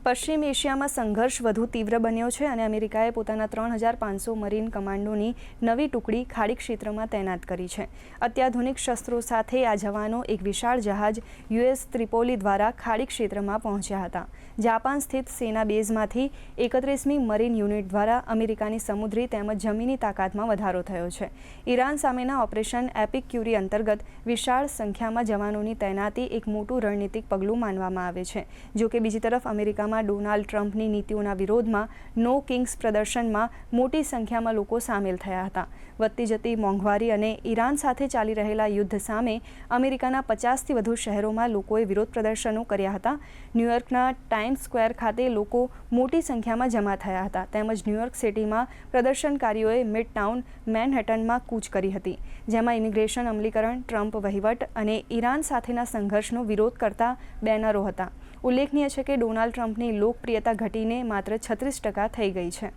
પશ્ચિમ એશિયામાં સંઘર્ષ વધુ તીવ્ર બન્યો છે અને અમેરિકાએ પોતાના 3500 મરીન કમાન્ડોની નવી ટુકડી ખાડી ક્ષેત્રમાં તૈનાત કરી છે. અત્યાધુનિક શસ્ત્રો સાથે આ જવાનો એક વિશાળ જહાજ યુએસ ત્રિપોલી દ્વારા ખાડી ક્ષેત્રમાં પહોંચ્યા હતા. જાપાન સ્થિત સેના બેઝમાંથી 31મી મરીન યુનિટ દ્વારા અમેરિકાની સમુદ્રી તેમજ જમીની તાકાતમાં વધારો થયો છે. ઈરાન સામેના ઓપરેશન એપિક ક્યુરી અંતર્ગત વિશાળ સંખ્યામાં જવાનોની તૈનાતી એક મોટું રણનીતિક પગલું માનવામાં આવે છે. જોકે બીજી તરફ અમેરિકામાં ડોનાલ્ડ ટ્રમ્પની નીતિઓના વિરોધમાં નો કિંગ્સ પ્રદર્શનમાં મોટી સંખ્યામાં લોકો સામેલ થયા હતા. વધતી જતી મોંઘવારી અને ઈરાન સાથે ચાલી રહેલા યુદ્ધ સામે અમેરિકાના 50થી વધુ શહેરોમાં લોકોએ વિરોધ પ્રદર્શનો કર્યા હતા. ન્યૂયોર્કના ટાઈમ્સ સ્ક્વેર ખાતે લોકો મોટી સંખ્યામાં જમા થયા હતા. તેમજ ન્યૂયોર્ક સિટીમાં પ્રદર્શનકારીઓએ મિડટાઉન મેનહેટનમાં કૂચ કરી હતી, જેમાં ઇમિગ્રેશન અમલીકરણ, ટ્રમ્પ વહીવટ અને ઈરાન સાથેના સંઘર્ષનો વિરોધ કરતા બેનરો હતા. ઉલ્લેખનીય છે કે ડોનાલ્ડ ટ્રમ્પની લોકપ્રિયતા ઘટીને માત્ર 36% થઈ ગઈ છે.